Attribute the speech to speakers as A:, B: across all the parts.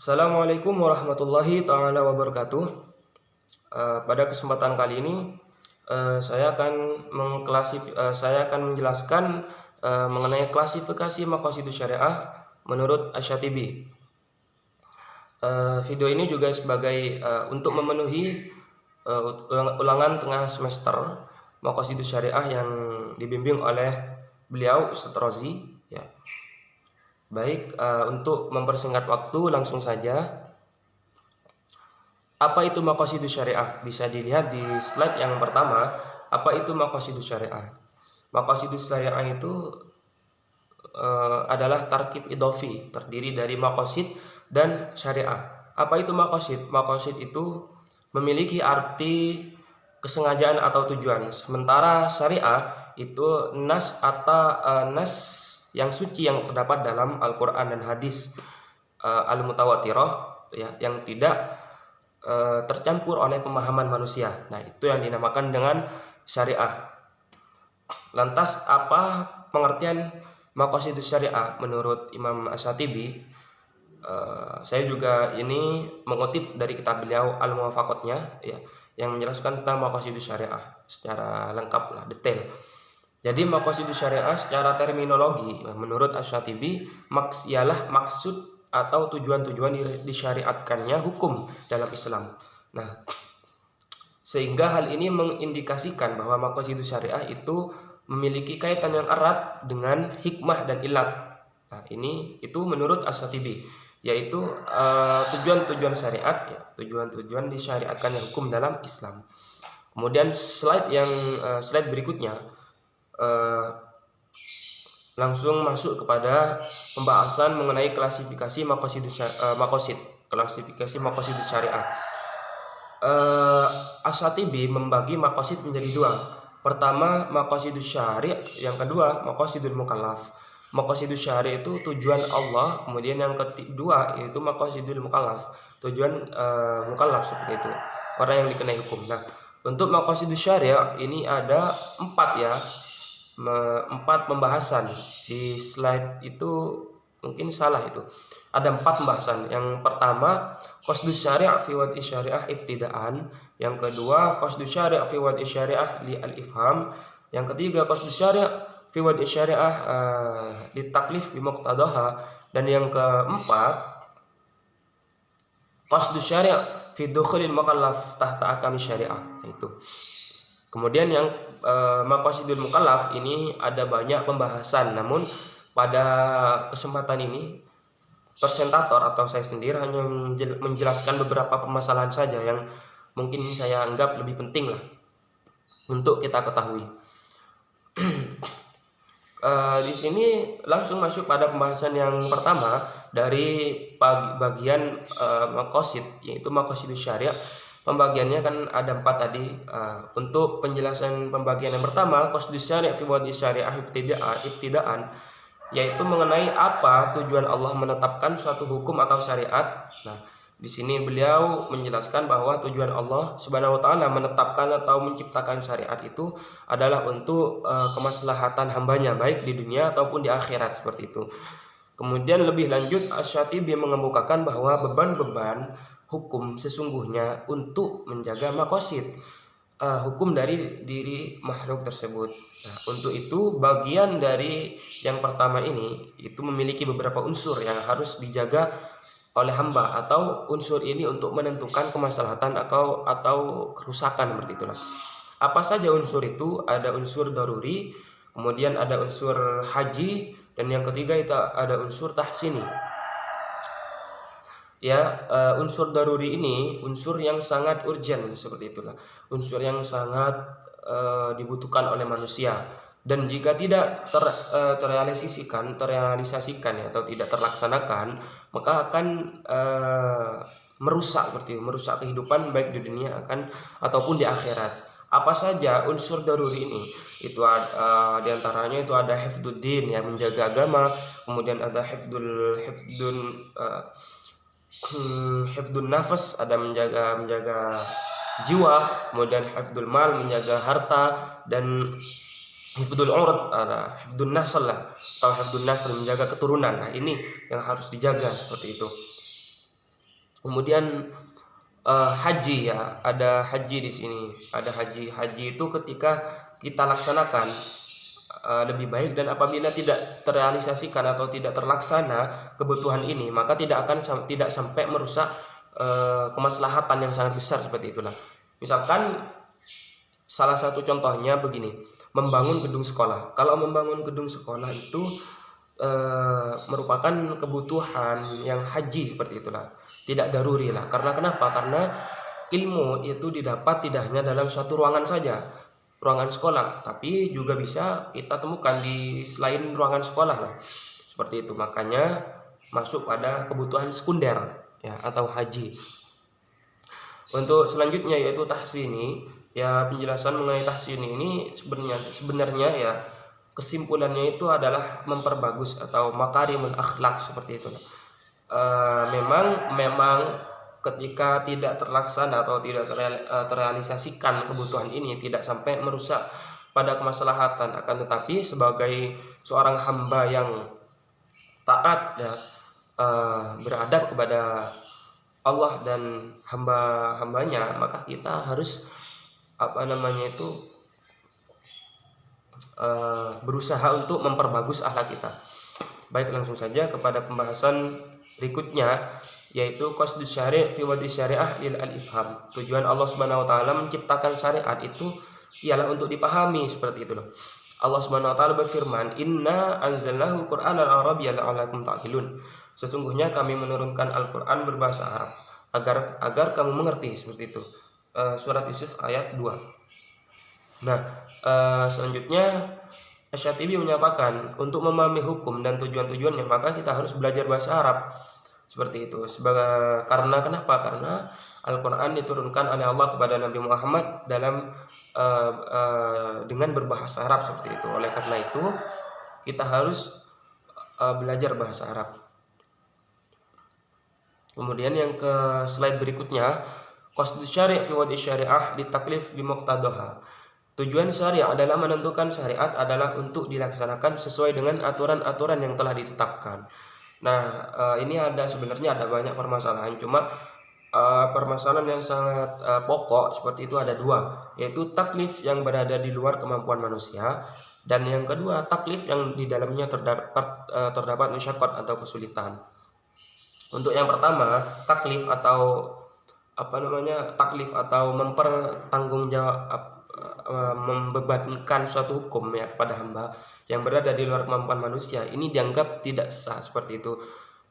A: Assalamualaikum warahmatullahi taala wabarakatuh. Pada kesempatan kali ini saya akan menjelaskan mengenai klasifikasi maqasidus syariah menurut Asy-Syatibi. Video ini juga sebagai untuk memenuhi ulangan tengah semester maqasidus syariah yang dibimbing oleh beliau Ustadz Rozi, ya. Baik, untuk mempersingkat waktu langsung saja. Apa itu maqasidus syariah? Bisa dilihat di slide yang pertama. Apa itu maqasidus syariah? Maqasidus syariah itu adalah tarkib idhofi, terdiri dari maqasid dan syariah. Apa itu maqasid? Maqasid itu memiliki arti kesengajaan atau tujuan. Sementara syariah itu nas atau nas yang suci yang terdapat dalam Al-Quran dan hadis al-mutawatirah, ya, yang tidak tercampur oleh pemahaman manusia. Nah, itu yang dinamakan dengan syariah. Lantas apa pengertian maqasidus syariah menurut Imam Asy-Syatibi? Saya juga ini mengutip dari kitab beliau Al-Muwafaqatnya, ya, yang menjelaskan tentang maqasidus syariah secara lengkap lah, detail. Jadi maqasidus syariah secara terminologi menurut Asy-Syatibi ialah maksud atau tujuan-tujuan disyariatkannya hukum dalam Islam. Nah, sehingga hal ini mengindikasikan bahwa maqasidus syariah itu memiliki kaitan yang erat dengan hikmah dan ilat. Nah, itu menurut Asy-Syatibi, yaitu tujuan-tujuan syariat, ya, tujuan-tujuan disyariatkannya hukum dalam Islam. Kemudian slide berikutnya langsung masuk kepada pembahasan mengenai klasifikasi klasifikasi maqasidus syariah. Asy-Syatibi membagi maqasid menjadi dua. Pertama maqasidus syari', yang kedua maqasidul mukallaf. Maqasidus syari' itu tujuan Allah, kemudian yang kedua yaitu maqasidul mukallaf, tujuan mukallaf, seperti itu, orang yang dikenai hukum. Nah, untuk maqasidus syari' ini ada 4 pembahasan. Di slide itu mungkin salah, itu ada 4 pembahasan. Yang pertama qasdus syari' fi wad'i syariah ibtidaan, yang kedua qasdus syari' fi wad'i syariah li al-ifham, yang ketiga qasdus syari' fi wad'i syariah li taklif bi muqtadaha, dan yang keempat qasdus syari' fi dukhulil mukallaf tahta ahkam syariah. Itu. Kemudian yang maqasidul mukallaf ini ada banyak pembahasan, namun pada kesempatan ini presentator atau saya sendiri hanya menjelaskan beberapa permasalahan saja yang mungkin saya anggap lebih penting lah untuk kita ketahui. Di sini langsung masuk pada pembahasan yang pertama dari bagian maqasid, yaitu maqasidus syariah. Pembagiannya kan ada 4 tadi. Untuk penjelasan pembagian yang pertama, qasdus syari' fi wad'i syariah ibtidaan, yaitu mengenai apa tujuan Allah menetapkan suatu hukum atau syariat. Nah, di sini beliau menjelaskan bahwa tujuan Allah Subhanahu wa taala menetapkan atau menciptakan syariat itu adalah untuk kemaslahatan hambanya, baik di dunia ataupun di akhirat, seperti itu. Kemudian lebih lanjut Asy-Syatibi mengemukakan bahwa beban-beban hukum sesungguhnya untuk menjaga maqasid hukum dari diri makhluk tersebut. Nah, untuk itu bagian dari yang pertama ini itu memiliki beberapa unsur yang harus dijaga oleh hamba, atau unsur ini untuk menentukan kemaslahatan atau kerusakan, seperti itulah. Apa saja unsur itu? Ada unsur daruri, kemudian ada unsur haji, dan yang ketiga itu ada unsur tahsini. Ya, unsur daruri ini unsur yang sangat urgent, seperti itulah, unsur yang sangat dibutuhkan oleh manusia, dan jika tidak terrealisasikan ya, atau tidak terlaksanakan, maka akan merusak kehidupan baik di dunia ataupun di akhirat. Apa saja unsur daruri ini? Itu diantaranya itu ada hifdzuddin, ya, menjaga agama, kemudian ada hifdun nafas, ada menjaga jiwa, kemudian hifdul mal, menjaga harta, dan hifdul urd, ada hifdun nasl lah, atau hifdun nasl, menjaga keturunan. Nah, ini yang harus dijaga, seperti itu. Kemudian haji ya, ada haji di sini. Ada haji. Haji itu ketika kita laksanakan lebih baik, dan apabila tidak terrealisasikan atau tidak terlaksana kebutuhan ini, maka tidak sampai merusak kemaslahatan yang sangat besar seperti itulah. Misalkan salah satu contohnya begini, membangun gedung sekolah. Kalau membangun gedung sekolah itu merupakan kebutuhan yang haji seperti itulah, tidak daruri lah. Karena kenapa? Karena ilmu itu didapat tidak hanya dalam suatu ruangan saja, ruangan sekolah, tapi juga bisa kita temukan di selain ruangan sekolah lah, seperti itu. Makanya masuk pada kebutuhan sekunder ya, atau haji. Untuk selanjutnya yaitu tahsini. Ya, penjelasan mengenai tahsini ini sebenarnya ya, kesimpulannya itu adalah memperbagus atau makarimul akhlak seperti itu. Memang ketika tidak terlaksana atau tidak terrealisasikan kebutuhan ini, tidak sampai merusak pada kemaslahatan, akan tetapi sebagai seorang hamba yang taat ya, beradab kepada Allah dan hamba-hambanya, maka kita harus berusaha untuk memperbagus akhlak kita. Baik, langsung saja kepada pembahasan berikutnya, yaitu qasdus syari' fi wadi syariah lil al-ifham. Tujuan Allah Subhanahu wa taala menciptakan syariat itu ialah untuk dipahami, seperti itu loh. Allah Subhanahu wa taala berfirman, "Inna anzalnahu Qur'anan Arabiyyan la'allakum ta'qilun." Sesungguhnya kami menurunkan Al-Qur'an berbahasa Arab agar kamu mengerti, seperti itu. Surat Yusuf ayat 2. Nah, selanjutnya Asy-Syatibi menyatakan untuk memahami hukum dan tujuan-tujuannya maka kita harus belajar bahasa Arab, seperti itu. Karena kenapa? Karena Al-Quran diturunkan oleh Allah kepada Nabi Muhammad dengan berbahasa Arab, seperti itu. Oleh karena itu kita harus belajar bahasa Arab. Kemudian yang ke slide berikutnya, qasdus syari' fi wadi syariah ditaklif bi muqtadaha. Tujuan syariat adalah menentukan syariat adalah untuk dilaksanakan sesuai dengan aturan-aturan yang telah ditetapkan. Nah, ini sebenarnya ada banyak permasalahan, cuma permasalahan yang sangat pokok seperti itu ada dua, yaitu taklif yang berada di luar kemampuan manusia, dan yang kedua taklif yang di dalamnya terdapat musyaqqat atau kesulitan. Untuk yang pertama, taklif atau membebankan suatu hukum ya kepada hamba yang berada di luar kemampuan manusia, ini dianggap tidak sah, seperti itu.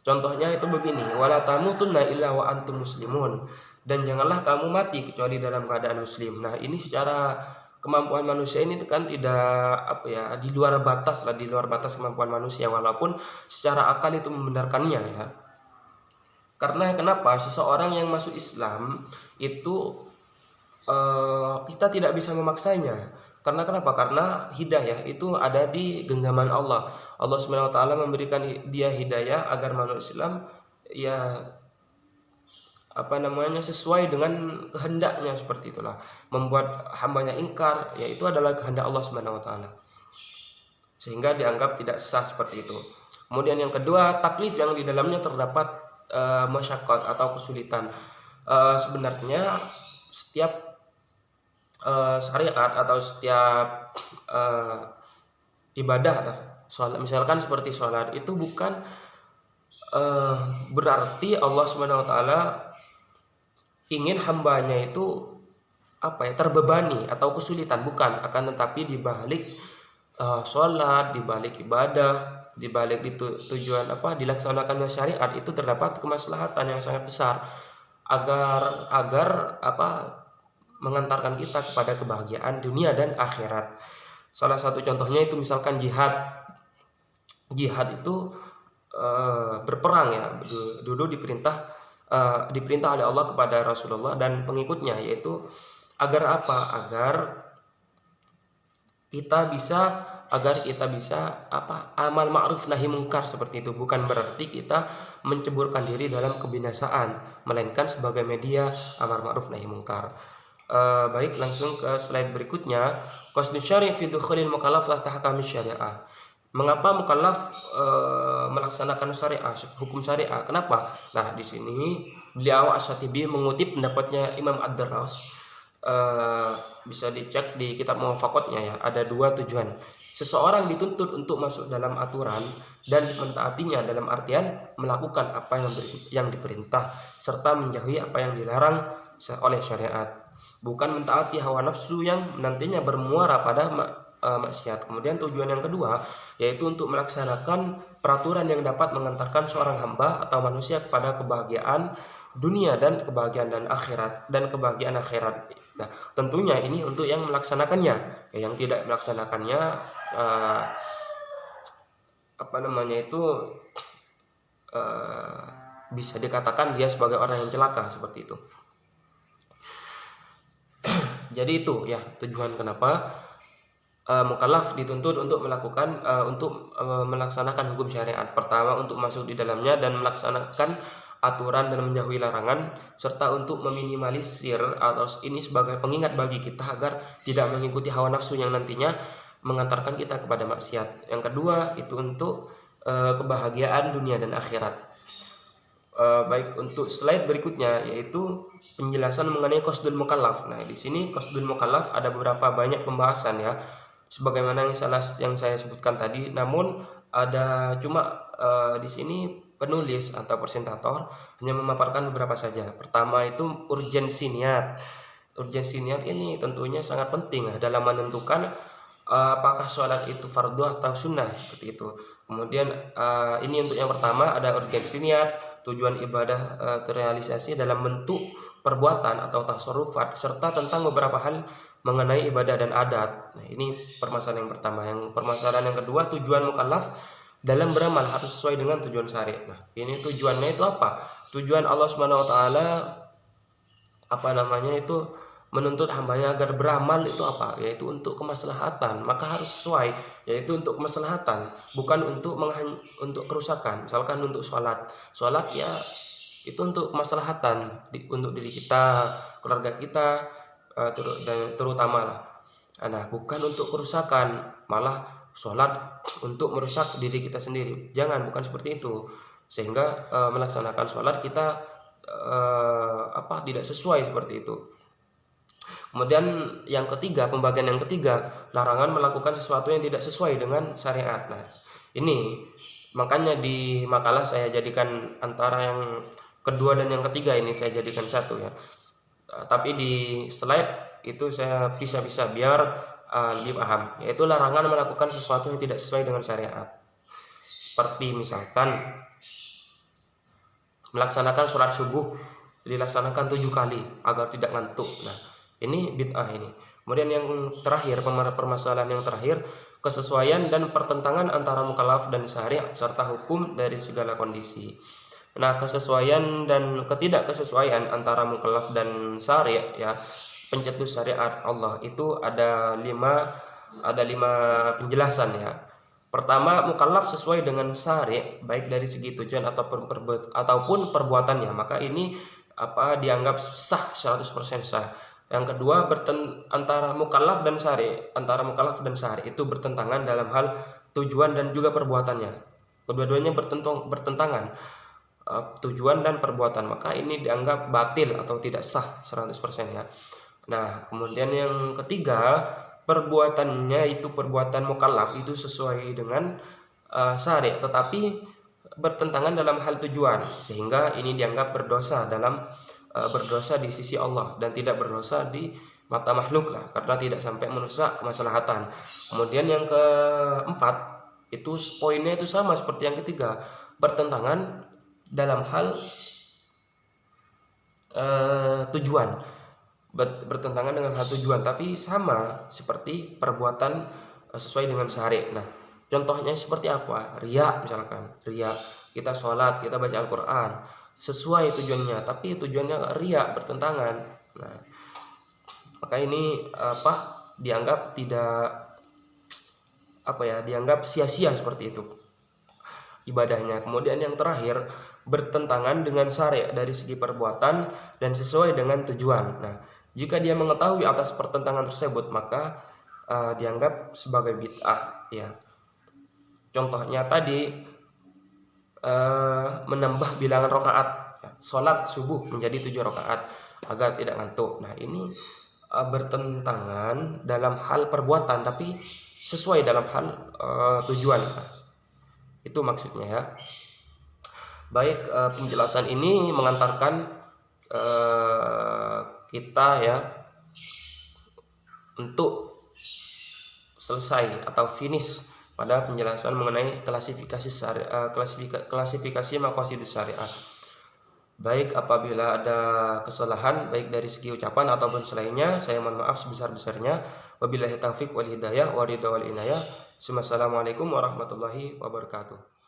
A: Contohnya itu begini, wala tamutunna illa wa antum muslimun, dan janganlah kamu mati kecuali dalam keadaan muslim. Nah, ini secara kemampuan manusia ini kan tidak di luar batas kemampuan manusia, walaupun secara akal itu membenarkannya ya. Karena kenapa? Seseorang yang masuk Islam itu kita tidak bisa memaksanya. Karena kenapa? Karena hidayah itu ada di genggaman Allah. Allah Subhanahu wa taala memberikan dia hidayah agar masuk Islam ya sesuai dengan kehendaknya, seperti itulah. Membuat hambanya ingkar, yaitu adalah kehendak Allah Subhanahu wa taala. Sehingga dianggap tidak sah, seperti itu. Kemudian yang kedua, taklif yang di dalamnya terdapat masyaqqat atau kesulitan. Sebenarnya setiap syariat atau setiap ibadah, sholat, misalkan seperti sholat, itu bukan berarti Allah Subhanahu wa taala ingin hambanya itu terbebani atau kesulitan, bukan. Akan tetapi di balik sholat, di balik ibadah, di balik tujuan dilaksanakannya syariat itu terdapat kemaslahatan yang sangat besar agar mengantarkan kita kepada kebahagiaan dunia dan akhirat. Salah satu contohnya itu misalkan jihad itu berperang ya, dulu diperintah oleh Allah kepada Rasulullah dan pengikutnya, yaitu agar kita bisa amal ma'ruf nahi mungkar, seperti itu. Bukan berarti kita menceburkan diri dalam kebinasaan, melainkan sebagai media amar ma'ruf nahi mungkar. Baik, langsung ke slide berikutnya, qasdus syari' fi dukhulil mukallaf tahta ahkamis syariah. Mengapa mukallaf melaksanakan syariah, hukum syariah? Kenapa? Nah, di sini Beliau Asy-Syatibi mengutip pendapatnya Imam Ad-Darras, bisa dicek di kitab Muwafaqatnya ya. Ada dua tujuan. Seseorang dituntut untuk masuk dalam aturan dan mentaatinya dalam artian melakukan apa yang diperintah serta menjauhi apa yang dilarang oleh syariat, bukan mentaati hawa nafsu yang nantinya bermuara pada maksiat. Kemudian tujuan yang kedua yaitu untuk melaksanakan peraturan yang dapat mengantarkan seorang hamba atau manusia kepada kebahagiaan dunia dan kebahagiaan akhirat. Nah, tentunya ini untuk yang melaksanakannya. Yang tidak melaksanakannya bisa dikatakan dia sebagai orang yang celaka, seperti itu. Jadi itu ya tujuan kenapa mukallaf dituntut untuk melaksanakan hukum syariat. Pertama, untuk masuk di dalamnya dan melaksanakan aturan dan menjauhi larangan, serta untuk meminimalisir atau ini sebagai pengingat bagi kita agar tidak mengikuti hawa nafsu yang nantinya mengantarkan kita kepada maksiat. Yang kedua itu untuk kebahagiaan dunia dan akhirat. Baik, untuk slide berikutnya yaitu penjelasan mengenai qasdul mukallaf. Nah, di sini qasdul mukallaf ada beberapa banyak pembahasan ya, sebagaimana yang saya sebutkan tadi. Namun ada cuma di sini penulis atau presentator hanya memaparkan beberapa saja. Pertama itu urgensi niat. Urgensi niat ini tentunya sangat penting ya, dalam menentukan apakah sholat itu fardu atau sunnah, seperti itu. Kemudian ini untuk yang pertama ada urgensi niat. Tujuan ibadah terrealisasi dalam bentuk perbuatan atau tasarrufat, serta tentang beberapa hal mengenai ibadah dan adat. Nah, ini permasalahan yang pertama. Yang permasalahan yang kedua, tujuan mukallaf dalam beramal harus sesuai dengan tujuan syari'. Nah, ini tujuannya itu apa? Tujuan Allah Subhanahu wa taala menuntut hambanya agar beramal itu apa? Yaitu untuk kemaslahatan, maka harus sesuai, yaitu untuk kemaslahatan, bukan untuk kerusakan. Misalkan untuk sholat ya itu untuk kemaslahatan untuk diri kita, keluarga kita, terutama lah. Nah, bukan untuk kerusakan, malah sholat untuk merusak diri kita sendiri. Jangan, bukan seperti itu. Sehingga melaksanakan sholat kita tidak sesuai, seperti itu. Kemudian yang ketiga, pembagian yang ketiga, larangan melakukan sesuatu yang tidak sesuai dengan syariat. Nah, ini makanya di makalah saya jadikan antara yang kedua dan yang ketiga ini saya jadikan satu ya. Tapi di slide itu saya bisa biar lebih paham, yaitu larangan melakukan sesuatu yang tidak sesuai dengan syariat. Seperti misalkan melaksanakan sholat subuh dilaksanakan 7 kali agar tidak ngantuk. Nah, ini bid'ah ini. Kemudian yang terakhir, permasalahan yang terakhir, kesesuaian dan pertentangan antara mukallaf dan syari' serta hukum dari segala kondisi. Nah, kesesuaian dan ketidakkesesuaian antara mukallaf dan syari' ya, pencetus syariat Allah itu ada lima penjelasan ya. Pertama, mukallaf sesuai dengan syari' baik dari segi tujuan ataupun perbuatannya, maka ini dianggap sah, 100% sah. Yang kedua, antara mukallaf dan syari' itu bertentangan dalam hal tujuan dan juga perbuatannya. Kedua-duanya bertentangan, tujuan dan perbuatan, maka ini dianggap batil atau tidak sah 100% ya. Nah, kemudian yang ketiga, perbuatannya itu perbuatan mukallaf itu sesuai dengan syari', tetapi bertentangan dalam hal tujuan, sehingga ini dianggap berdosa di sisi Allah dan tidak berdosa di mata makhluk lah, karena tidak sampai merusak kemaslahatan. Kemudian yang keempat itu poinnya itu sama seperti yang ketiga, bertentangan dalam hal tujuan, bertentangan dengan hal tujuan, tapi sama seperti perbuatan sesuai dengan syari'. Nah, contohnya seperti apa? Riya, misalkan riya, kita sholat, kita baca Al-Quran sesuai tujuannya, tapi tujuannya riya, bertentangan. Nah, maka ini dianggap dianggap sia-sia seperti itu ibadahnya. Kemudian yang terakhir, bertentangan dengan syari' dari segi perbuatan dan sesuai dengan tujuan. Nah, jika dia mengetahui atas pertentangan tersebut, maka dianggap sebagai bid'ah ya. Contohnya tadi menambah bilangan rakaat. sholat subuh menjadi 7 rakaat agar tidak ngantuk. Nah, ini bertentangan dalam hal perbuatan tapi sesuai dalam hal tujuan. Itu maksudnya ya. Baik, penjelasan ini mengantarkan kita ya untuk selesai atau finish pada penjelasan mengenai klasifikasi maqasidus syariah. Baik, apabila ada kesalahan baik dari segi ucapan ataupun selainnya, saya mohon maaf sebesar-besarnya. Wabillahi taufiq wal hidayah wa ridha wal inayah. Assalamualaikum warahmatullahi wabarakatuh.